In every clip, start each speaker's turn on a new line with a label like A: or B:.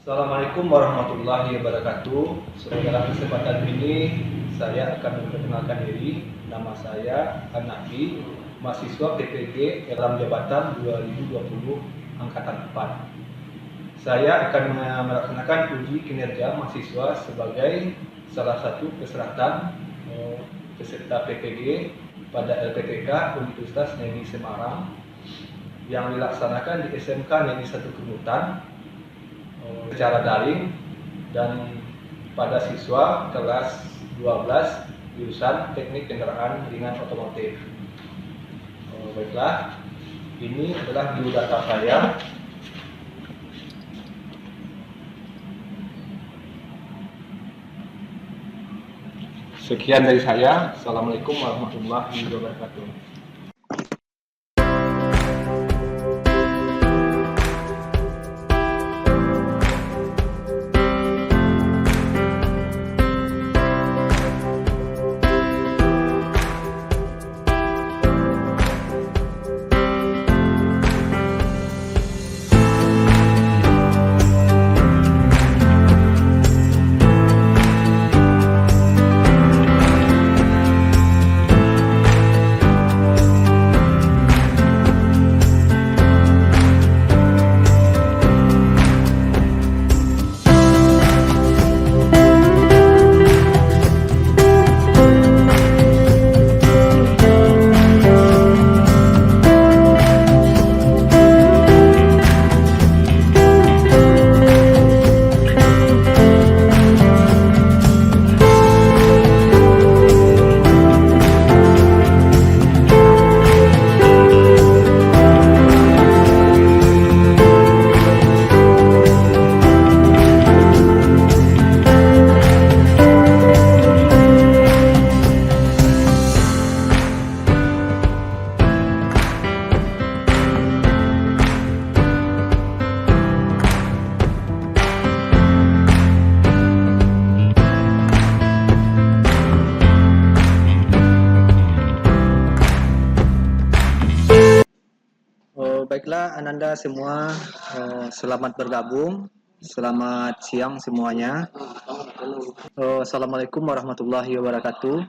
A: Assalamualaikum warahmatullahi wabarakatuh. Dalam kesempatan ini saya akan memperkenalkan diri. Nama saya Hanafi, mahasiswa PPG dalam jabatan 2020 angkatan 4. Saya akan melaksanakan uji kinerja mahasiswa sebagai salah satu peserta PPG pada LPTK Universitas Negeri Semarang yang dilaksanakan di SMK Negeri 1 Kemutan secara daring dan pada siswa kelas 12 jurusan Teknik Kendaraan Ringan Otomotif. Baiklah, ini adalah biodata saya. Sekian dari saya. Assalamualaikum warahmatullahi wabarakatuh. Baiklah Ananda semua, selamat bergabung, selamat siang semuanya. Assalamualaikum warahmatullahi wabarakatuh.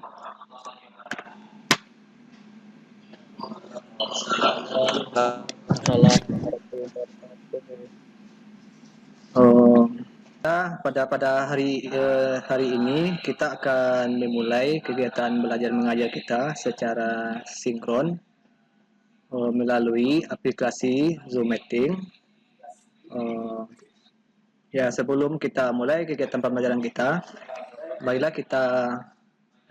A: Pada hari ini kita akan memulai kegiatan belajar mengajar kita secara sinkron melalui aplikasi Zoom Meeting. Sebelum kita mulai kegiatan pembelajaran kita, marilah kita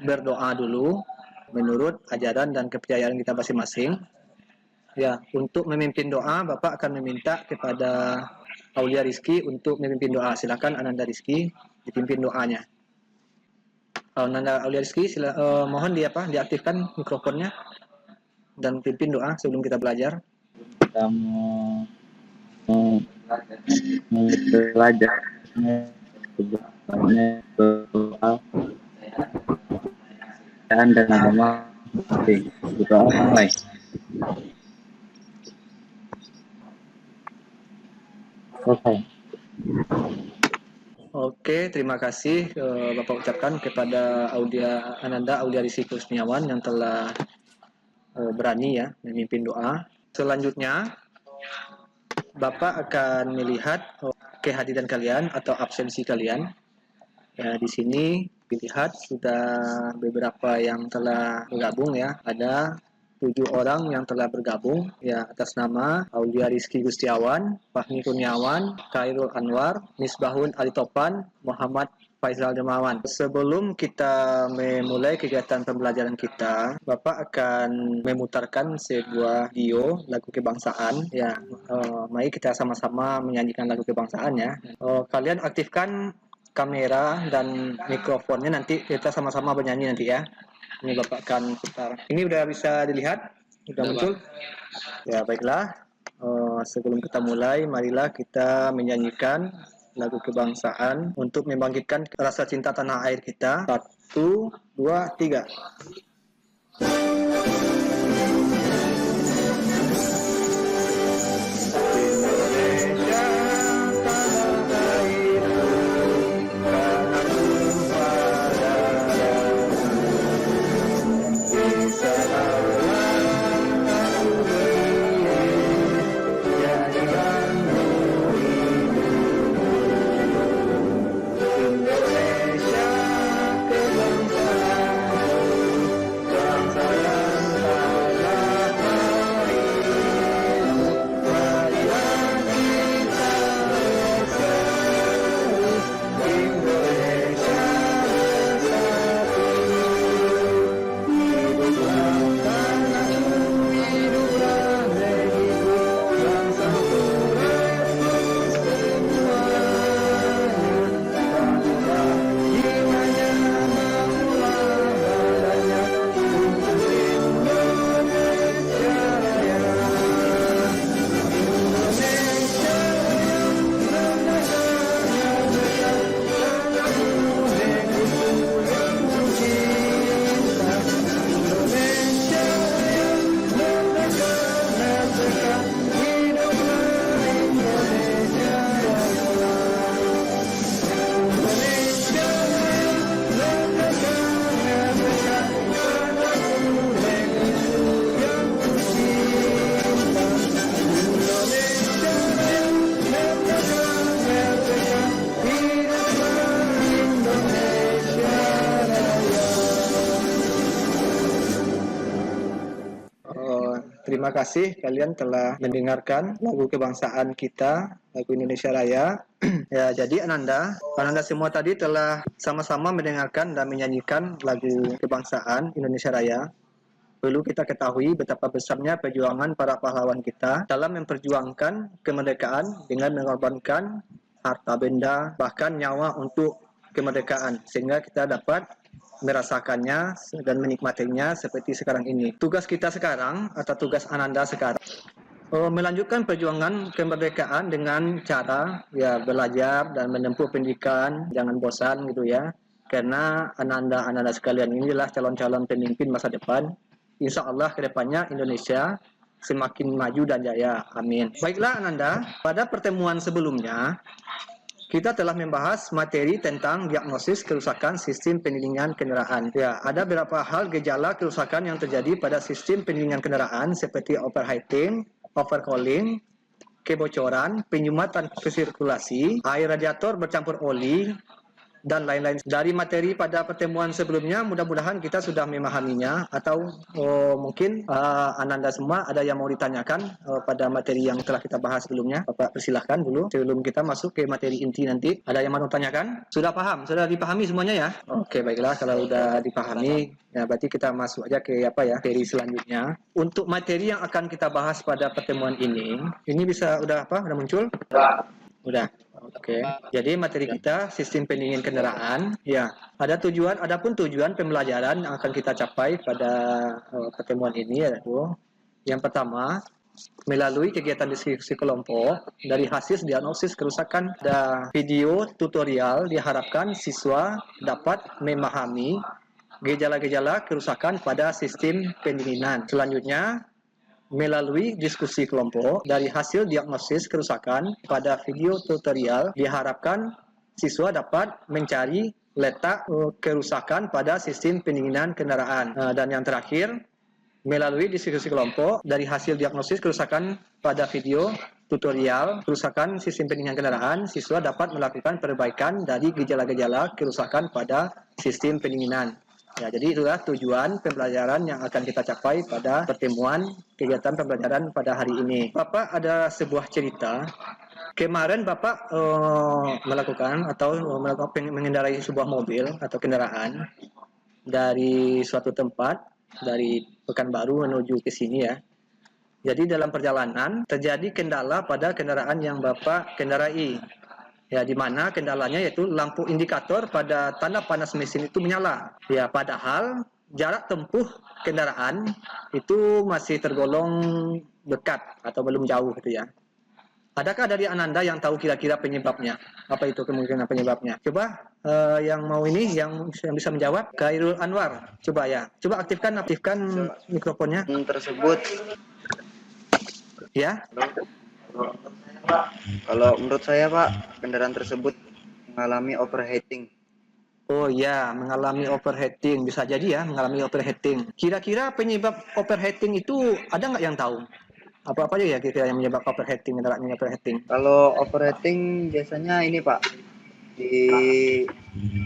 A: berdoa dulu menurut ajaran dan kepercayaan kita masing-masing. Untuk memimpin doa, Bapak akan meminta kepada Aulia Rizky untuk memimpin doa. Silakan Ananda Rizky dipimpin doanya. Ananda Aulia Rizky, mohon diaktifkan mikrofonnya dan pimpin doa sebelum kita belajar.
B: Kita mau belajar doa dan agama doa mulai.
A: Oke, terima kasih Bapak ucapkan kepada Ananda Aulia Rizky Kurniawan yang telah berani memimpin doa. Selanjutnya Bapak akan melihat kehadiran kalian atau absensi kalian. Di sini dilihat sudah beberapa yang telah bergabung Ada 7 orang yang telah bergabung atas nama Aulia Rizky Gustiawan, Fahmi Kurniawan, Khairul Anwar, Misbahun Ali Topan, Muhammad Faisal Dermawan. Sebelum kita memulai kegiatan pembelajaran kita, Bapak akan memutarkan sebuah video lagu kebangsaan. Mari kita sama-sama menyanyikan lagu kebangsaan Kalian aktifkan kamera dan mikrofonnya, nanti kita sama-sama bernyanyi nanti Ini Bapak akan putar. Ini udah bisa dilihat? Sudah muncul? Baiklah. Sebelum kita mulai, marilah kita menyanyikan lagu kebangsaan untuk membangkitkan rasa cinta tanah air kita. 1, 2, 3. Indonesia tanah air terima kasih kalian telah mendengarkan lagu kebangsaan kita, lagu Indonesia Raya. Ya, jadi Ananda semua tadi telah sama-sama mendengarkan dan menyanyikan lagu kebangsaan Indonesia Raya. Perlu kita ketahui betapa besarnya perjuangan para pahlawan kita dalam memperjuangkan kemerdekaan dengan mengorbankan harta benda, bahkan nyawa untuk kemerdekaan, sehingga kita dapat merasakannya dan menikmatinya seperti sekarang ini. Tugas kita sekarang atau tugas Ananda sekarang melanjutkan perjuangan kemerdekaan dengan cara ya belajar dan menempuh pendidikan, jangan bosan gitu ya. Karena Ananda sekalian inilah calon-calon pemimpin masa depan. Insya Allah kedepannya Indonesia semakin maju dan jaya. Amin. Baiklah Ananda, pada pertemuan sebelumnya kita telah membahas materi tentang diagnosis kerusakan sistem pendinginan kendaraan. Ya, ada beberapa hal gejala kerusakan yang terjadi pada sistem pendinginan kendaraan seperti overheating, overcooling, kebocoran, penyumatan sirkulasi, air radiator bercampur oli, dan lain-lain. Dari materi pada pertemuan sebelumnya, mudah-mudahan kita sudah memahaminya, atau mungkin Ananda semua ada yang mau ditanyakan pada materi yang telah kita bahas sebelumnya. Bapak persilahkan dulu sebelum kita masuk ke materi inti nanti. Ada yang mau tanyakan? Sudah paham? Sudah dipahami semuanya ya? Oke, baiklah, kalau sudah dipahami, ya berarti kita masuk aja ke materi selanjutnya. Untuk materi yang akan kita bahas pada pertemuan ini bisa udah muncul? Udah. Oke. Jadi materi kita sistem pendingin kendaraan. Ya, adapun tujuan pembelajaran yang akan kita capai pada pertemuan ini yaitu yang pertama, melalui kegiatan diskusi kelompok dari hasil diagnosis kerusakan dan video tutorial diharapkan siswa dapat memahami gejala-gejala kerusakan pada sistem pendinginan. Selanjutnya, melalui diskusi kelompok dari hasil diagnosis kerusakan pada video tutorial diharapkan siswa dapat mencari letak kerusakan pada sistem pendinginan kendaraan. Dan yang terakhir, melalui diskusi kelompok dari hasil diagnosis kerusakan pada video tutorial kerusakan sistem pendinginan kendaraan, siswa dapat melakukan perbaikan dari gejala-gejala kerusakan pada sistem pendinginan. Ya, jadi itulah tujuan pembelajaran yang akan kita capai pada pertemuan kegiatan pembelajaran pada hari ini. Bapak ada sebuah cerita. Kemarin Bapak melakukan mengendarai sebuah mobil atau kendaraan dari suatu tempat dari Pekanbaru menuju ke sini ya. Jadi dalam perjalanan terjadi kendala pada kendaraan yang Bapak kendarai. Ya, di mana kendalanya yaitu lampu indikator pada tanda panas mesin itu menyala. Ya, padahal jarak tempuh kendaraan itu masih tergolong dekat atau belum jauh gitu ya. Adakah dari Ananda yang tahu kira-kira penyebabnya? Apa itu kemungkinan penyebabnya? Coba yang mau ini yang bisa menjawab, Khairul Anwar. Coba ya. Coba aktifkan mikrofonnya.
C: Tersebut
A: Ya.
C: Kalau menurut saya Pak, kendaraan tersebut mengalami overheating.
A: Oh ya, mengalami overheating. Bisa jadi ya, mengalami overheating. Kira-kira penyebab overheating itu ada nggak yang tahu? Apa-apa aja ya kira-kira yang menyebab overheating, kendaraannya overheating?
C: Kalau overheating biasanya ini Pak, di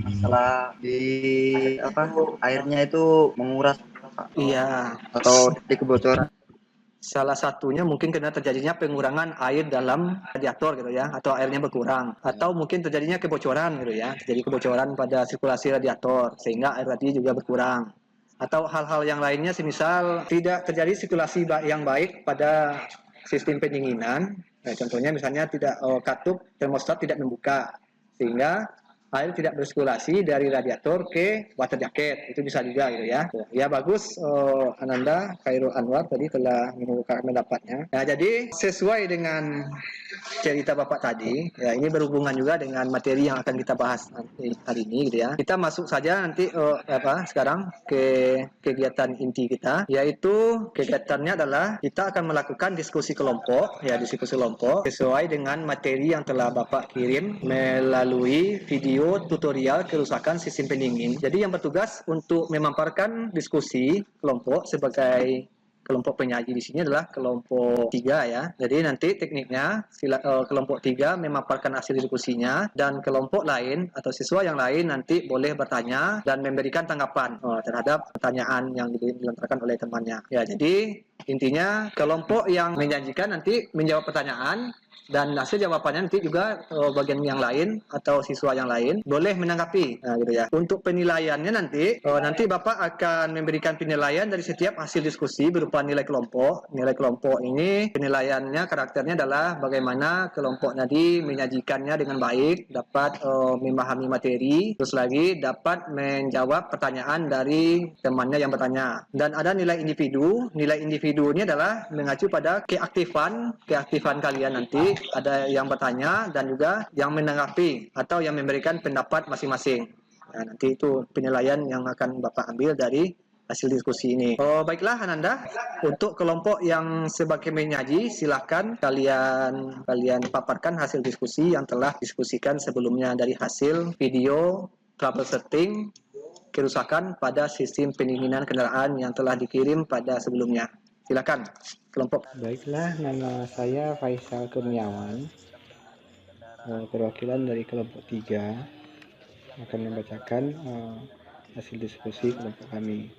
C: masalah di airnya itu menguras Pak.
A: Iya.
C: Atau di kebocoran.
A: Salah satunya mungkin karena terjadinya pengurangan air dalam radiator gitu ya, atau airnya berkurang, atau mungkin terjadinya kebocoran gitu ya, terjadi kebocoran pada sirkulasi radiator sehingga air tadi juga berkurang, atau hal-hal yang lainnya semisal tidak terjadi sirkulasi yang baik pada sistem pendinginan. Nah, contohnya misalnya tidak katup termostat tidak membuka sehingga air tidak bersirkulasi dari radiator ke water jacket, itu bisa juga gitu ya. Ya bagus, Ananda Khairul Anwar tadi telah mengungkapkan pendapatnya. Nah, jadi sesuai dengan cerita Bapak tadi, ya ini berhubungan juga dengan materi yang akan kita bahas nanti hari ini gitu ya. Kita masuk saja nanti sekarang ke kegiatan inti kita, yaitu kegiatannya adalah kita akan melakukan diskusi kelompok, ya diskusi kelompok sesuai dengan materi yang telah Bapak kirim melalui video tutorial kerusakan sistem pendingin. Jadi yang bertugas untuk memaparkan diskusi kelompok sebagai kelompok penyaji di sini adalah kelompok 3 ya. Jadi nanti tekniknya kelompok 3 memaparkan hasil diskusinya dan kelompok lain atau siswa yang lain nanti boleh bertanya dan memberikan tanggapan terhadap pertanyaan yang dilontarkan oleh temannya. Ya, jadi intinya kelompok yang menjanjikan nanti menjawab pertanyaan dan hasil jawabannya nanti juga bagian yang lain atau siswa yang lain boleh menanggapi, gitu ya. Untuk penilaiannya nanti Bapak akan memberikan penilaian dari setiap hasil diskusi berupa nilai kelompok. Nilai kelompok ini penilaiannya karakternya adalah bagaimana kelompok tadi menyajikannya dengan baik, dapat memahami materi, terus lagi dapat menjawab pertanyaan dari temannya yang bertanya. Dan ada nilai individu. Nilai individu ini adalah mengacu pada keaktifan kalian nanti. Ada yang bertanya dan juga yang menanggapi atau yang memberikan pendapat masing-masing. Nah, nanti itu penilaian yang akan Bapak ambil dari hasil diskusi ini. Baiklah Ananda, untuk kelompok yang sebagai menyaji silahkan kalian paparkan hasil diskusi yang telah diskusikan sebelumnya dari hasil video troubleshooting kerusakan pada sistem pendinginan kendaraan yang telah dikirim pada sebelumnya. Silakan kelompok.
D: Baiklah, nama saya Faisal Kurniawan, perwakilan dari kelompok 3, akan membacakan hasil diskusi kelompok kami.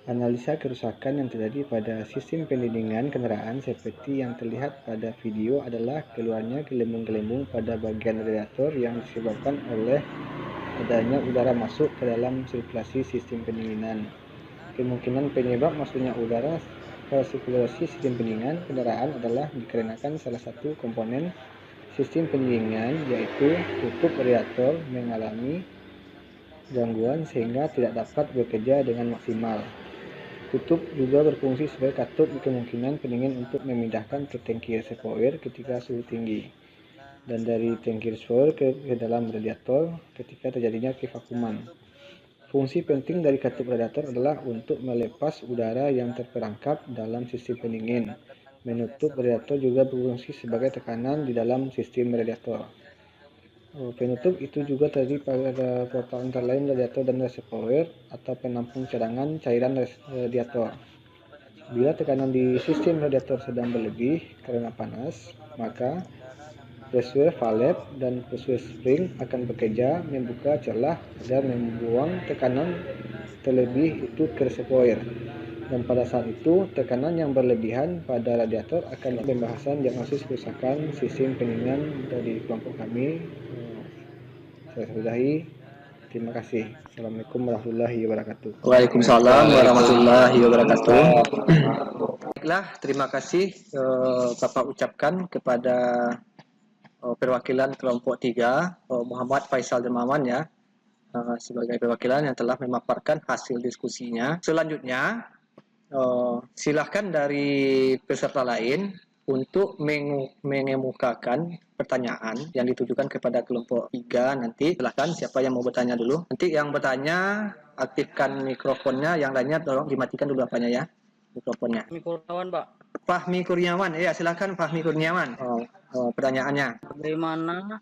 D: Analisa kerusakan yang terjadi pada sistem pendinginan kendaraan seperti yang terlihat pada video adalah keluarnya gelembung-gelembung pada bagian radiator yang disebabkan oleh adanya udara masuk ke dalam sirkulasi sistem pendinginan. Kemungkinan penyebab masuknya udara ke sirkulasi sistem pendinginan kendaraan adalah dikarenakan salah satu komponen sistem pendinginan, yaitu tutup radiator, mengalami gangguan sehingga tidak dapat bekerja dengan maksimal. Tutup juga berfungsi sebagai katup kemungkinan pendingin untuk memindahkan ke tangki reservoir ketika suhu tinggi, dan dari tangki reservoir ke dalam radiator ketika terjadinya kevakuman. Fungsi penting dari katup radiator adalah untuk melepas udara yang terperangkap dalam sistem pendingin. Menutup radiator juga berfungsi sebagai tekanan di dalam sistem radiator. Penutup itu juga terdiri pada portal antara lain radiator dan reservoir atau penampung cadangan cairan radiator. Bila tekanan di sistem radiator sedang berlebih karena panas, maka pressure valve dan pressure spring akan bekerja membuka celah agar membuang tekanan terlebih itu ke reservoir. Dan pada saat itu, tekanan yang berlebihan pada radiator akan pembahasan diagnosis kerusakan sistem pendinginan dari kelompok kami. Saya sudahi. Terima kasih. Assalamualaikum warahmatullahi wabarakatuh.
A: Waalaikumsalam warahmatullahi wabarakatuh. Baiklah, terima kasih Bapak ucapkan kepada perwakilan kelompok 3 Muhammad Faisal Dermawan ya, sebagai perwakilan yang telah memaparkan hasil diskusinya. Selanjutnya silahkan dari peserta lain untuk mengemukakan pertanyaan yang ditujukan kepada kelompok 3 nanti. Silahkan siapa yang mau bertanya dulu. Nanti yang bertanya aktifkan mikrofonnya, yang lainnya tolong dimatikan dulu apanya ya, mikrofonnya.
E: Kurniawan, Pak.
A: Fahmi Kurniawan, ya silakan Fahmi Kurniawan. Pertanyaannya.
E: Bagaimana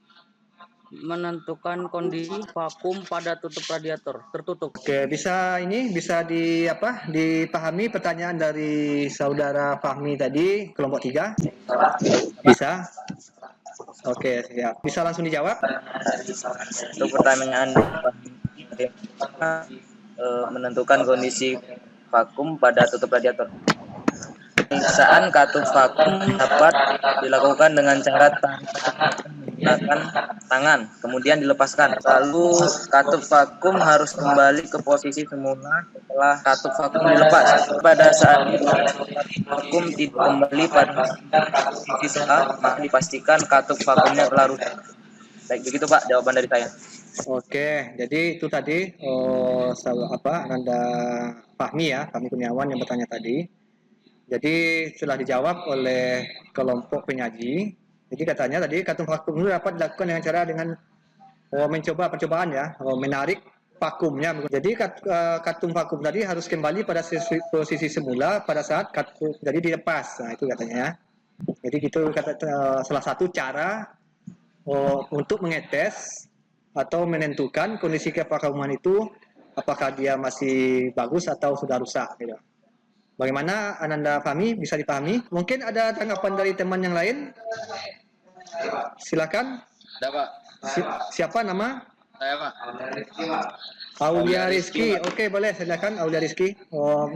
E: menentukan kondisi vakum pada tutup radiator tertutup?
A: Oke, bisa dipahami pertanyaan dari saudara Fahmi tadi, kelompok 3? Bisa? Oke, siap. Bisa langsung dijawab?
F: Untuk pertanyaan menentukan kondisi vakum pada tutup radiator. Pemeriksaan katup vakum dapat dilakukan dengan cara menggunakan tangan, kemudian dilepaskan. Lalu katup vakum harus kembali ke posisi semula setelah katup vakum dilepas. Pada saat vakum tidak kembali pada posisi semula, maka dipastikan katup vakumnya telah rusak. Baik, begitu Pak jawaban dari saya.
A: Oke, jadi itu tadi Anda Fahmi ya, Fahmi Kurniawan yang bertanya tadi. Jadi setelah dijawab oleh kelompok penyaji, jadi katanya tadi katup vakum itu dapat dilakukan dengan cara mencoba percobaan ya, menarik vakumnya. Jadi katup vakum tadi harus kembali pada posisi semula pada saat katup jadi dilepas. Nah itu katanya ya. Jadi itu salah satu cara untuk mengetes atau menentukan kondisi kevakuman itu apakah dia masih bagus atau sudah rusak gitu. Bagaimana Ananda Fahmi, bisa dipahami? Mungkin ada tanggapan dari teman yang lain? Silakan.
F: Ada Pak,
A: Siapa nama?
F: saya Pak.
A: Aulia Rizky. Oke, boleh silakan Aulia Rizky.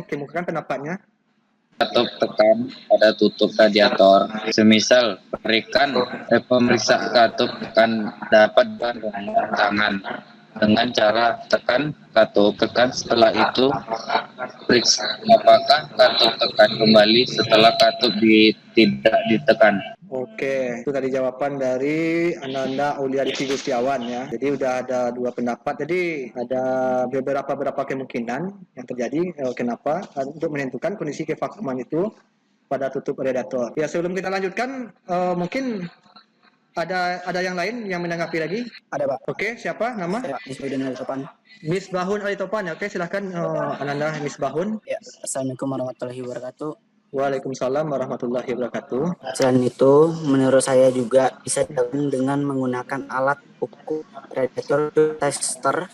A: Kemukakan pendapatnya.
B: Katup tekan pada tutup radiator. Semisal pemeriksa katup tekan dapat dengan tangan dengan cara tekan katup tekan, setelah itu periksa apakah katup tekan kembali setelah katup tidak ditekan.
A: Oke, itu tadi jawaban dari Ananda Aulia Rizky Gustiawan ya. Jadi udah ada dua pendapat. Jadi ada beberapa kemungkinan yang terjadi kenapa untuk menentukan kondisi kevakuman itu pada tutup radiator. Ya, sebelum kita lanjutkan, mungkin ada yang lain yang menanggapi lagi?
G: Ada Pak.
A: Oke, siapa nama?
G: Saya Pak Misbahun Alitopan.
A: Misbahun Alitopan. Oke, silahkan Ananda Misbahun.
G: Ya, Assalamualaikum warahmatullahi wabarakatuh.
A: Waalaikumsalam warahmatullahi wabarakatuh.
G: Selain itu, menurut saya juga bisa dilakukan dengan menggunakan alat ukur radiator tester.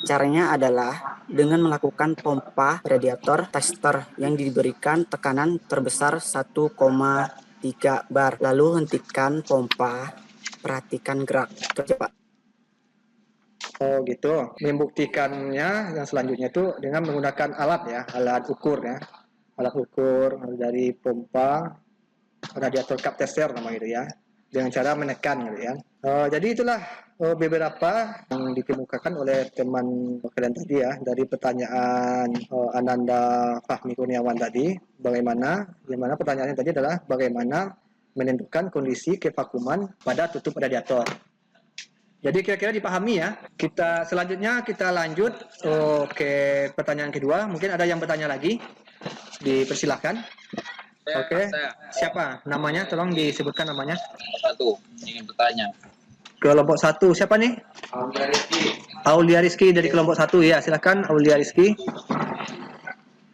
G: Caranya adalah dengan melakukan pompa radiator tester yang diberikan tekanan terbesar 1,3 bar. Lalu hentikan pompa, perhatikan gerak. Itu aja Pak.
A: Oh gitu. Membuktikannya yang selanjutnya itu dengan menggunakan alat ukur ya. Alat ukur dari pompa radiator cup tester namanya itu ya, dengan cara menekan gitu ya. Jadi itulah beberapa yang dikemukakan oleh teman kalian tadi ya, dari pertanyaan Ananda Fahmi Kurniawan tadi. Bagaimana pertanyaannya tadi adalah bagaimana menentukan kondisi kevakuman pada tutup radiator. Jadi kira-kira dipahami ya. Selanjutnya kita lanjut ke pertanyaan kedua. Mungkin ada yang bertanya lagi. Dipersilahkan. Oke. Siapa namanya? Tolong disebutkan namanya.
B: Satu, ingin bertanya.
A: Kelompok 1 siapa nih? Aulia Rizky dari kelompok 1 ya. Silakan Aulia Rizky.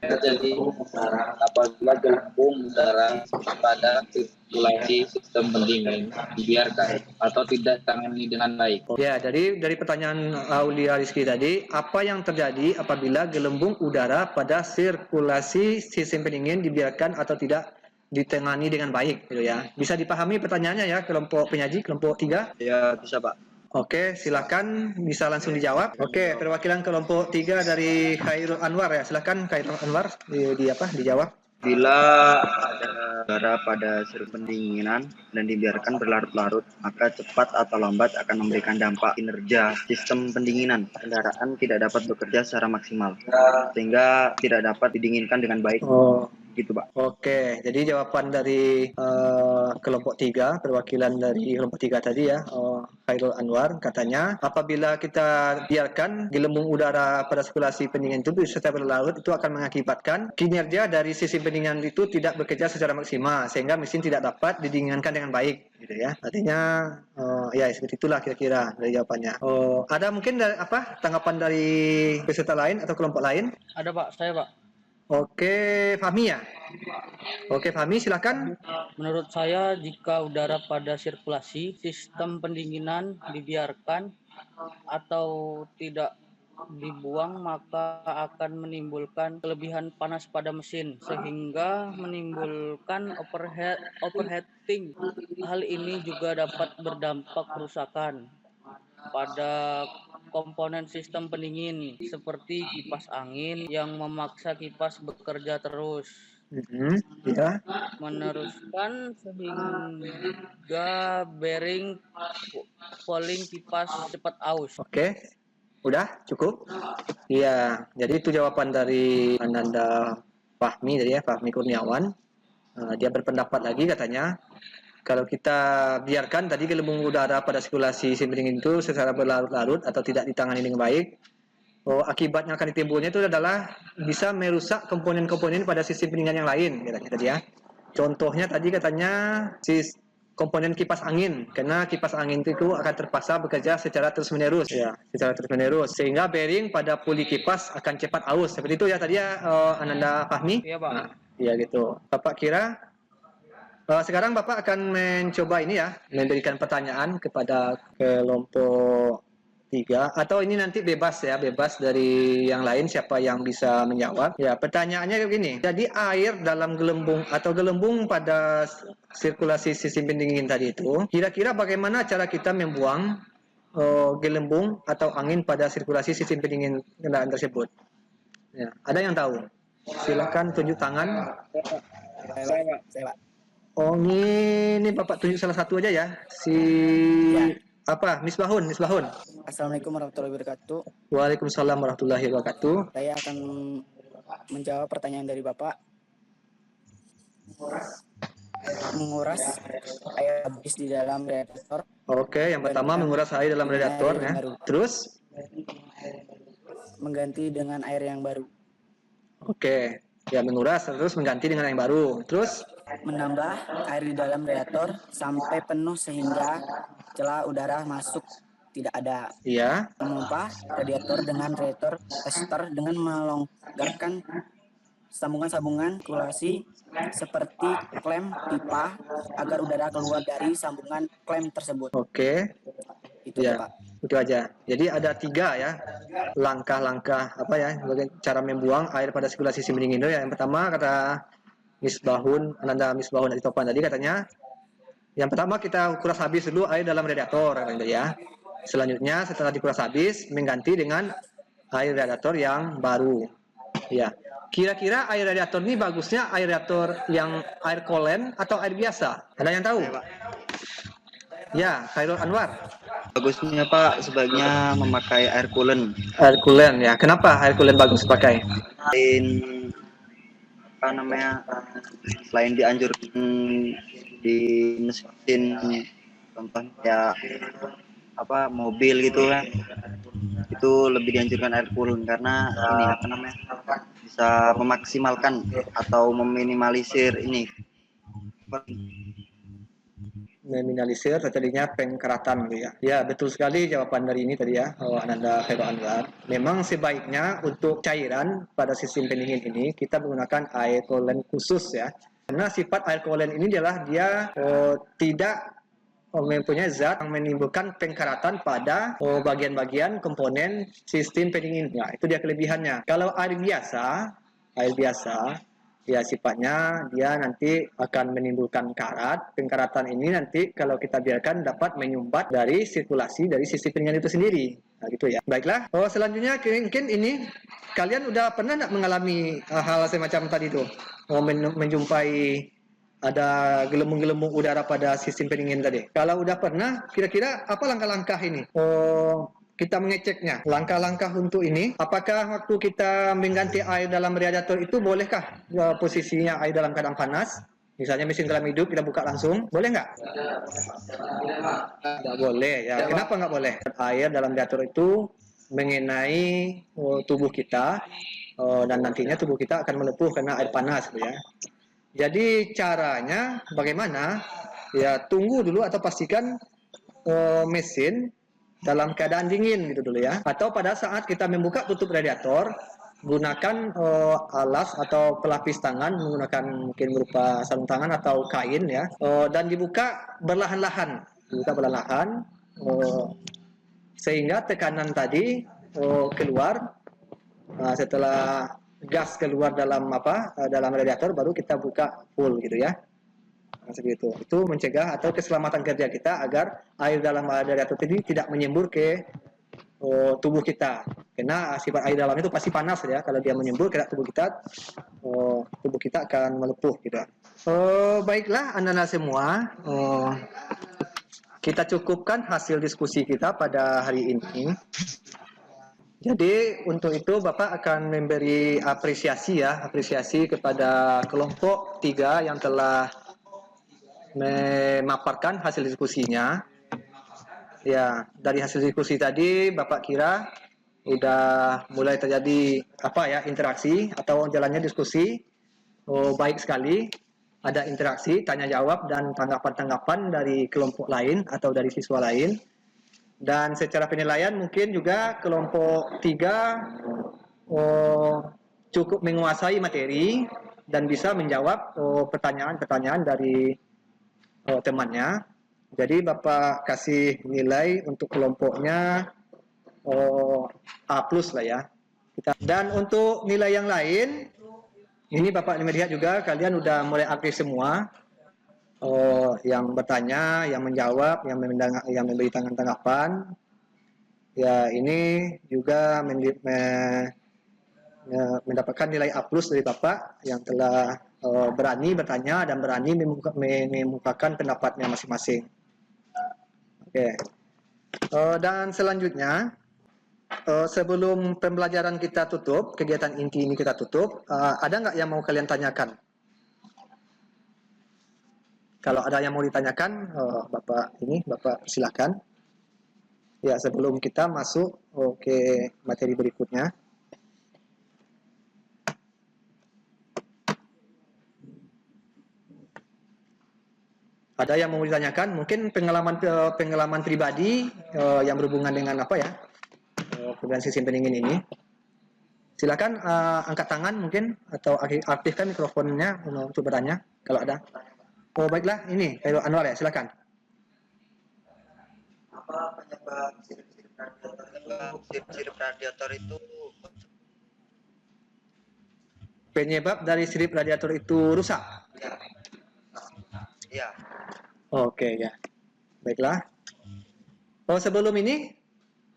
B: Jadi apabila gelembung udara pada sirkulasi sistem pendingin dibiarkan atau tidak ditangani dengan baik.
A: Ya, dari pertanyaan Aulia Rizky tadi, apa yang terjadi apabila gelembung udara pada sirkulasi sistem pendingin dibiarkan atau tidak ditangani dengan baik gitu ya. Bisa dipahami pertanyaannya ya, kelompok penyaji, kelompok 3?
C: Ya, bisa Pak.
A: Oke, silakan bisa langsung dijawab. Oke, perwakilan kelompok 3 dari Khairul Anwar ya. Silakan Khairul Anwar dijawab.
C: Bila ada udara pada sirkulasi pendinginan dan dibiarkan berlarut-larut, maka cepat atau lambat akan memberikan dampak kinerja sistem pendinginan. Kendaraan tidak dapat bekerja secara maksimal, sehingga tidak dapat didinginkan dengan baik. Gitu Pak.
A: Oke, jadi jawaban dari kelompok 3, perwakilan dari kelompok 3 tadi ya, Khairul Anwar, katanya apabila kita biarkan gelembung udara pada sirkulasi pendingin itu secara berlarut, itu akan mengakibatkan kinerja dari sistem pendinginan itu tidak bekerja secara maksimal, sehingga mesin tidak dapat didinginkan dengan baik gitu ya. Artinya ya seperti itulah kira-kira dari jawabannya. Ada mungkin tanggapan dari peserta lain atau kelompok lain?
E: Ada Pak, saya Pak.
A: Oke, Fahmi ya. Oke, Fahmi silakan.
E: Menurut saya jika udara pada sirkulasi sistem pendinginan dibiarkan atau tidak dibuang, maka akan menimbulkan kelebihan panas pada mesin sehingga menimbulkan overheating. Hal ini juga dapat berdampak kerusakan pada komponen sistem pendingin seperti kipas angin yang memaksa kipas bekerja terus
A: Ya.
E: meneruskan sehingga bearing pulling kipas cepat aus.
A: Oke. Udah cukup? Iya, jadi itu jawaban dari Ananda Fahmi tadi ya, Fahmi Kurniawan. Dia berpendapat lagi katanya, kalau kita biarkan tadi gelembung udara pada sirkulasi sistem pendingin itu secara berlarut-larut atau tidak ditangani dengan baik, akibatnya akan ditimbulnya itu adalah bisa merusak komponen-komponen pada sistem pendinginan yang lain katanya tadi ya. Contohnya tadi katanya komponen kipas angin, karena kipas angin itu akan terpaksa bekerja secara terus-menerus ya, sehingga bearing pada puli kipas akan cepat aus. Seperti itu ya tadi ya, Ananda Fahmi.
E: Iya Pak.
A: Iya gitu. Bapak kira sekarang Bapak akan mencoba ini ya, memberikan pertanyaan kepada kelompok 3 atau ini nanti bebas ya, bebas dari yang lain siapa yang bisa menjawab. Ya, pertanyaannya begini. Jadi air dalam gelembung atau gelembung pada sirkulasi sistem pendingin tadi itu, kira-kira bagaimana cara kita membuang gelembung atau angin pada sirkulasi sistem pendingin kendaraan tersebut? Ya, ada yang tahu? Silakan tunjuk tangan.
G: Saya, Pak.
A: Oh, ini Bapak tunjuk salah satu aja ya.
G: Ya.
A: Apa? Misbahun.
G: Assalamualaikum warahmatullahi wabarakatuh.
A: Waalaikumsalam warahmatullahi wabarakatuh.
G: Saya akan menjawab pertanyaan dari Bapak. Menguras air habis di dalam radiator.
A: Oke, yang pertama menguras air dalam radiator ya. Terus?
G: Mengganti dengan air yang baru.
A: Oke, ya menguras terus mengganti dengan yang baru. Terus?
G: Menambah air di dalam radiator sampai penuh sehingga celah udara masuk tidak ada.
A: Iya.
G: Memompa radiator dengan radiator tester dengan melonggarkan sambungan-sambungan sirkulasi seperti klem pipa agar udara keluar dari sambungan klem tersebut.
A: Oke.
G: Itu ya, Pak.
A: Itu aja. Jadi ada 3 ya langkah-langkah apa ya cara membuang air pada sirkulasi sistem pendingin itu ya. Yang pertama kata Ananda Misbahun dari Topan tadi katanya yang pertama kita kuras habis dulu air dalam radiator ya. Selanjutnya setelah dikuras habis mengganti dengan air radiator yang baru. Ya. Kira-kira air radiator ini bagusnya air radiator yang air kolen atau air biasa? Ada yang tahu? Ya, Khairul Anwar.
C: Bagusnya Pak sebaiknya memakai air coolant.
A: Air coolant ya. Kenapa air coolant bagus pakai?
C: Selain dianjurkan di mesin contohnya mobil gitu kan, itu lebih dianjurkan air coolant karena ini bisa memaksimalkan atau meminimalisir
A: Meminimalisir terjadinya pengkeratan gitu ya. Ya, betul sekali jawaban dari ini tadi ya, Ananda Khairul Anwar. Memang sebaiknya untuk cairan pada sistem pendingin ini kita menggunakan air coolant khusus ya. Karena sifat air coolant ini adalah dia tidak mempunyai zat yang menimbulkan pengkeratan pada bagian-bagian komponen sistem pendingin. Ya, itu dia kelebihannya. Kalau air biasa ya sifatnya dia nanti akan menimbulkan karat. Pengkaratan ini nanti kalau kita biarkan dapat menyumbat dari sirkulasi dari sistem pendingin itu sendiri. Nah, gitu ya. Baiklah. Selanjutnya mungkin ini kalian udah pernah nggak mengalami hal semacam tadi itu? Menjumpai ada gelembung-gelembung udara pada sistem pendingin tadi. Kalau udah pernah, kira-kira apa langkah-langkah ini? Kita mengeceknya. Langkah-langkah untuk ini, apakah waktu kita mengganti air dalam radiator itu bolehkah posisinya air dalam keadaan panas? Misalnya mesin dalam hidup kita buka langsung, boleh nggak? Nggak boleh ya. Kenapa nggak boleh? Air dalam radiator itu mengenai tubuh kita dan nantinya tubuh kita akan melepuh karena air panas, ya. Jadi caranya bagaimana? Ya tunggu dulu atau pastikan mesin dalam keadaan dingin gitu dulu ya. Atau pada saat kita membuka tutup radiator, gunakan alas atau pelapis tangan menggunakan mungkin berupa sarung tangan atau kain ya. Dan dibuka berlahan-lahan, sehingga tekanan tadi keluar. Setelah gas keluar dalam dalam radiator baru kita buka full gitu ya. Seperti itu. Itu mencegah atau keselamatan kerja kita agar air dalam radiator ini tidak menyembur ke tubuh kita. Karena sifat air dalam itu pasti panas ya. Kalau dia menyembur ke tubuh kita akan melepuh gitu. Baiklah Anda semua, kita cukupkan hasil diskusi kita pada hari ini. Jadi untuk itu Bapak akan memberi apresiasi kepada kelompok 3 yang telah memaparkan hasil diskusinya. Ya, dari hasil diskusi tadi Bapak kira udah mulai terjadi interaksi atau jalannya diskusi baik sekali. Ada interaksi, tanya jawab dan tanggapan-tanggapan dari kelompok lain atau dari siswa lain. Dan secara penilaian mungkin juga kelompok 3 cukup menguasai materi dan bisa menjawab pertanyaan-pertanyaan dari temannya. Jadi Bapak kasih nilai untuk kelompoknya A plus lah ya. Dan untuk nilai yang lain, ini Bapak melihat juga kalian udah mulai aktif semua. Yang bertanya, yang menjawab, yang memberi tanggapan. Ya, ini juga mendapatkan nilai A plus dari Bapak yang telah berani bertanya dan berani mengemukakan pendapatnya masing-masing. Oke. Dan selanjutnya, sebelum pembelajaran kita tutup, kegiatan inti ini kita tutup, ada nggak yang mau kalian tanyakan? Kalau ada yang mau ditanyakan, Bapak silakan. Ya, sebelum kita masuk ke materi berikutnya. Ada yang mau ditanyakan? Mungkin pengalaman pribadi yang berhubungan dengan apa ya? Kemudian sistem pendingin ini. Silakan angkat tangan mungkin atau aktifkan mikrofonnya untuk bertanya kalau ada. Oh baiklah, ini Khairul Anwar ya, silakan.
C: Apa penyebab sirip-sirip radiator itu? Sirip-sirip radiator itu
A: Penyebab dari sirip radiator itu rusak?
C: ya.
A: Oke ya, baiklah.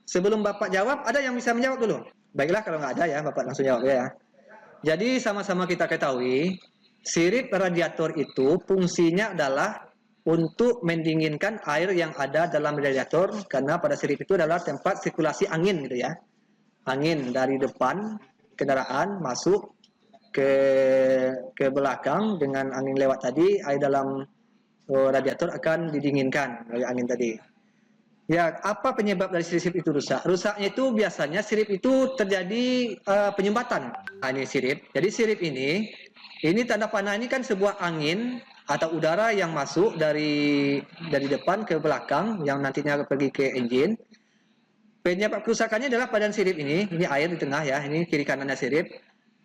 A: Sebelum Bapak jawab, ada yang bisa menjawab dulu? Baiklah, kalau nggak ada ya, Bapak langsung jawab ya. Jadi sama-sama kita ketahui, sirip radiator itu fungsinya adalah untuk mendinginkan air yang ada dalam radiator, karena pada sirip itu adalah tempat sirkulasi angin gitu ya. Angin dari depan kendaraan masuk ke belakang, dengan angin lewat tadi, air dalam radiator akan didinginkan oleh angin tadi. Ya, apa penyebab dari sirip itu rusak? Rusaknya itu biasanya sirip itu terjadi penyumbatan. Nah, ini sirip. Jadi sirip ini tanda panah ini kan sebuah angin atau udara yang masuk dari depan ke belakang yang nantinya pergi ke engine. Penyebab kerusakannya adalah pada sirip ini air di tengah ya, ini kiri kanannya sirip.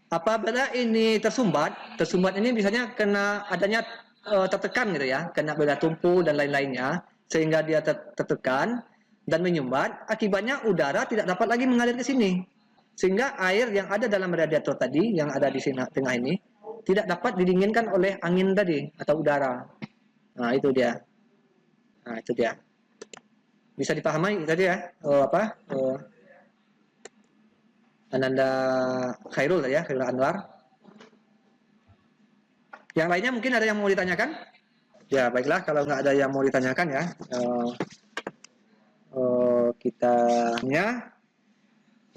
A: Apabila ini tersumbat ini biasanya kena adanya tertekan gitu ya, kena benda tumpul dan lain-lainnya, sehingga dia tertekan dan menyumbat. Akibatnya udara tidak dapat lagi mengalir ke sini, sehingga air yang ada dalam radiator tadi yang ada di sini tengah ini tidak dapat didinginkan oleh angin tadi atau udara. Nah itu dia. Bisa dipahami tadi ya? Ananda Khairul tadi ya, Khairul Anwar. Yang lainnya mungkin ada yang mau ditanyakan? Ya baiklah, kalau nggak ada yang mau ditanyakan ya,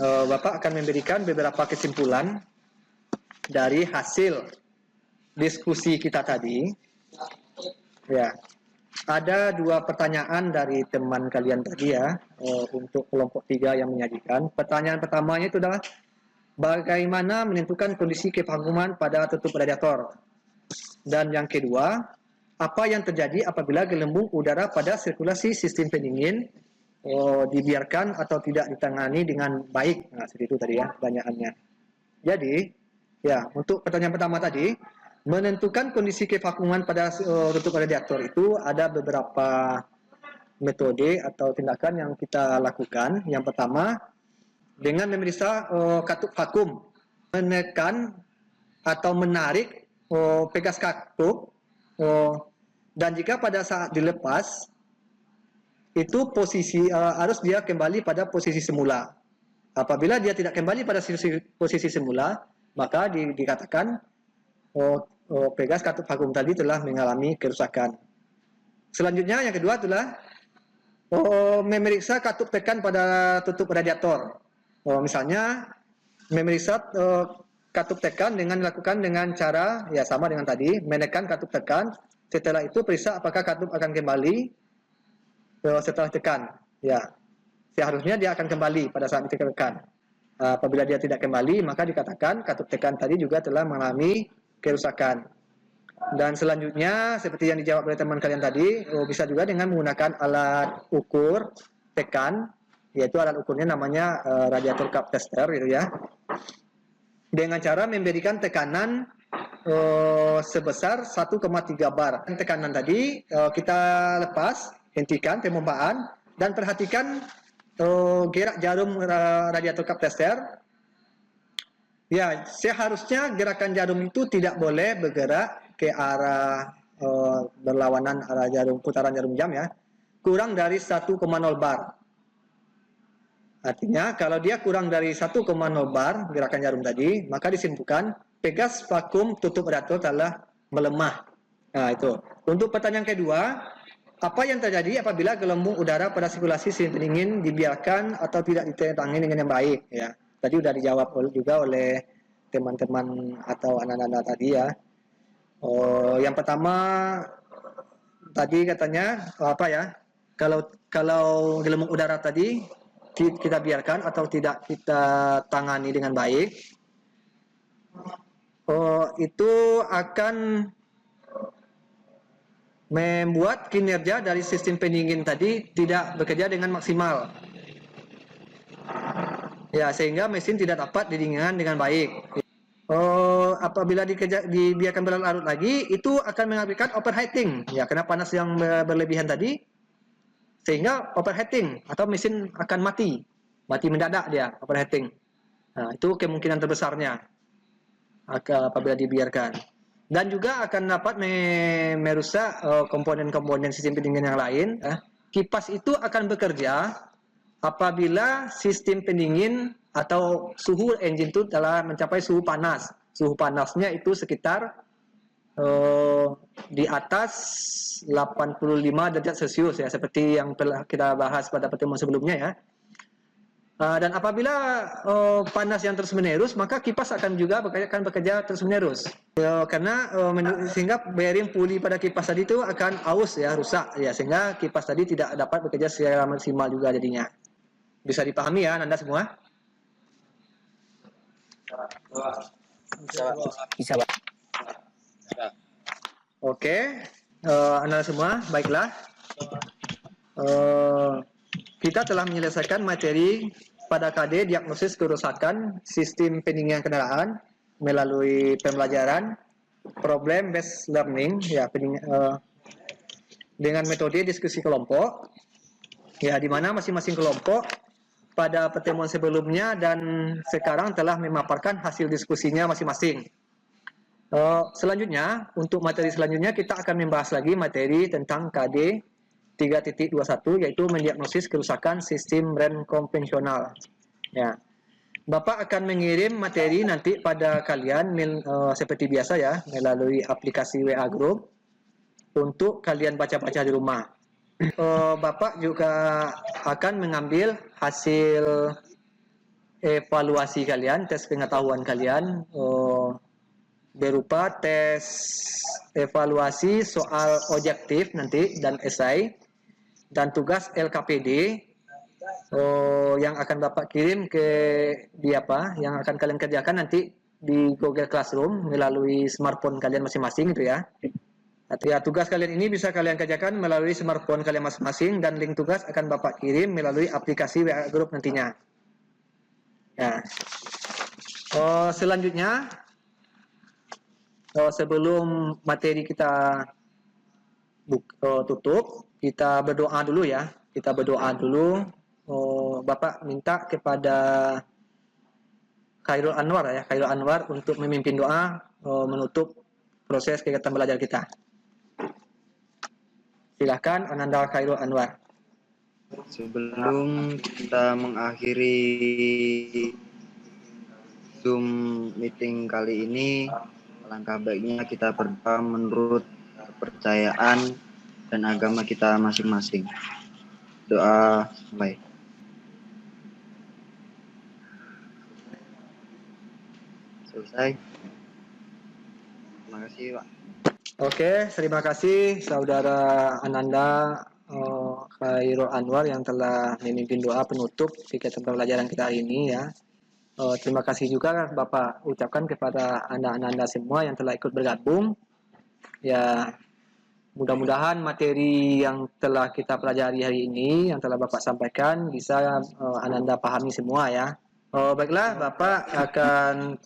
A: Bapak akan memberikan beberapa kesimpulan dari hasil diskusi kita tadi. Ya, ada 2 pertanyaan dari teman kalian tadi ya, untuk kelompok 3 yang menyajikan. Pertanyaan pertamanya itu adalah bagaimana menentukan kondisi kevakuman pada tutup radiator. Dan yang kedua, apa yang terjadi apabila gelembung udara pada sirkulasi sistem pendingin dibiarkan atau tidak ditangani dengan baik. Nah, seperti itu tadi ya pertanyaannya. Jadi, ya, untuk pertanyaan pertama tadi, menentukan kondisi kevakuman pada tutup radiator itu ada beberapa metode atau tindakan yang kita lakukan. Yang pertama, dengan memeriksa katup vakum, menekan atau menarik pegas katup, dan jika pada saat dilepas itu posisi harus dia kembali pada posisi semula. Apabila dia tidak kembali pada posisi semula, maka dikatakan pegas katup vakum tadi telah mengalami kerusakan. Selanjutnya yang kedua adalah memeriksa katup tekan pada tutup radiator. Misalnya memeriksa katup tekan dilakukan dengan cara ya sama dengan tadi, menekan katup tekan. Setelah itu periksa apakah katup akan kembali setelah tekan. Ya, seharusnya dia akan kembali pada saat ditekan. Apabila dia tidak kembali, maka dikatakan katup tekan tadi juga telah mengalami kerusakan. Dan selanjutnya seperti yang dijawab oleh teman kalian tadi, bisa juga dengan menggunakan alat ukur tekan, yaitu alat ukurnya namanya radiator cup tester gitu ya. Dengan cara memberikan tekanan sebesar 1,3 bar. Tekanan tadi kita lepas, hentikan pemompaan dan perhatikan gerak jarum radiator cup tester. Ya, seharusnya gerakan jarum itu tidak boleh bergerak ke arah berlawanan arah jarum putaran jarum jam ya, kurang dari 1,0 bar. Artinya kalau dia kurang dari 1,0 bar gerakan jarum tadi, maka disimpulkan pegas vakum tutup radiator telah melemah. Nah, itu. Untuk pertanyaan kedua, apa yang terjadi apabila gelembung udara pada sirkulasi sistem pendingin dibiarkan atau tidak ditangani dengan yang baik ya. Tadi sudah dijawab juga oleh teman-teman atau anak-anak tadi ya. Yang pertama tadi katanya apa ya? Kalau gelembung udara tadi kita biarkan atau tidak kita tangani dengan baik, itu akan membuat kinerja dari sistem pendingin tadi tidak bekerja dengan maksimal. Ya, sehingga mesin tidak dapat didinginkan dengan baik. Apabila dibiarkan berlarut lagi, itu akan mengakibatkan overheating. Ya, karena panas yang berlebihan tadi, sehingga overheating atau mesin akan mati mendadak dia overheating. Nah, itu kemungkinan terbesarnya apabila dibiarkan. Dan juga akan dapat merusak komponen-komponen sistem pendingin yang lain. Kipas itu akan bekerja apabila sistem pendingin atau suhu engine itu telah mencapai suhu panas. Suhu panasnya itu sekitar di atas 85 derajat Celcius ya, seperti yang telah kita bahas pada pertemuan sebelumnya ya. Dan apabila panas yang terus menerus, maka kipas akan juga bekerja terus menerus. Karena sehingga bearing puli pada kipas tadi itu akan aus ya, rusak ya, sehingga kipas tadi tidak dapat bekerja secara maksimal juga jadinya. Bisa dipahami ya Anda semua?
G: Bisa, Pak.
A: Oke, Anda semua, baiklah. Kita telah menyelesaikan materi pada KD diagnosis kerusakan sistem pendingin kendaraan melalui pembelajaran problem based learning ya, dengan metode diskusi kelompok ya, di mana masing-masing kelompok pada pertemuan sebelumnya dan sekarang telah memaparkan hasil diskusinya masing-masing. Selanjutnya, untuk materi selanjutnya kita akan membahas lagi materi tentang KD 3.21, yaitu mendiagnosis kerusakan sistem rem konvensional. Ya, Bapak akan mengirim materi nanti pada kalian seperti biasa ya, melalui aplikasi WA Group untuk kalian baca-baca di rumah. Bapak juga akan mengambil hasil evaluasi kalian, tes pengetahuan kalian, berupa tes evaluasi soal objektif nanti dan esai, dan tugas LKPD yang akan Bapak kirim yang akan kalian kerjakan nanti di Google Classroom melalui smartphone kalian masing-masing gitu ya. Ya, tugas kalian ini bisa kalian kerjakan melalui smartphone kalian masing-masing, dan link tugas akan Bapak kirim melalui aplikasi WA Group nantinya. Ya. Selanjutnya, sebelum materi kita tutup, kita berdoa dulu ya. Kita berdoa dulu. Bapak minta kepada Khairul Anwar ya, Khairul Anwar untuk memimpin doa menutup proses kegiatan belajar kita. Silakan Ananda Khairul Anwar.
C: Sebelum kita mengakhiri Zoom meeting kali ini, alangkah baiknya kita berdoa menurut kepercayaan dan agama kita masing-masing. Doa baik. Selesai. Terima kasih, Pak.
A: Oke, terima kasih Saudara Ananda Khairul Anwar yang telah memimpin doa penutup kegiatan pembelajaran kita hari ini ya. Terima kasih juga Bapak ucapkan kepada Anda semua yang telah ikut bergabung. Ya, mudah-mudahan materi yang telah kita pelajari hari ini, yang telah Bapak sampaikan, bisa Anda pahami semua ya. Baiklah, Bapak akan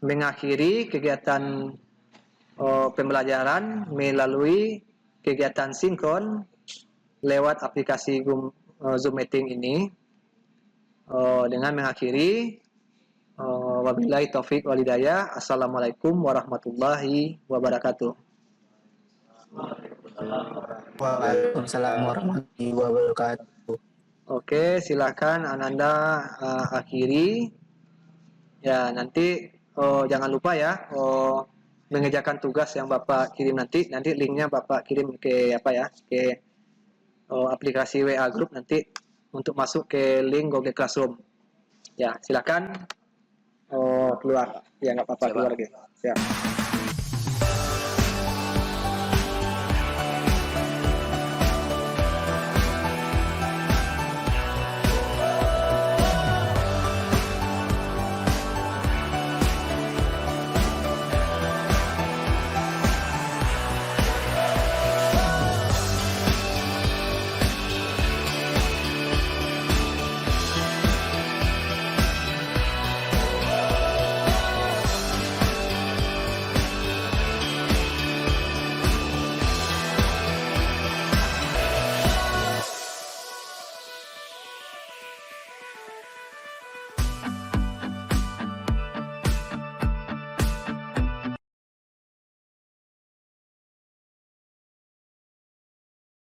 A: mengakhiri kegiatan pembelajaran melalui kegiatan sinkron lewat aplikasi Zoom Meeting ini. dengan mengakhiri wabillahi taufik walhidayah. Assalamualaikum warahmatullahi wabarakatuh.
G: Waalaikumsalam warahmatullahi wabarakatuh.
A: Oke, silakan Ananda akhiri. Ya, nanti jangan lupa ya mengerjakan tugas yang Bapak kirim nanti. Nanti linknya Bapak kirim ke ke aplikasi WA Group nanti untuk masuk ke link Google Classroom. Ya, silakan keluar. Ya, nggak apa-apa, keluar gitu. Siap.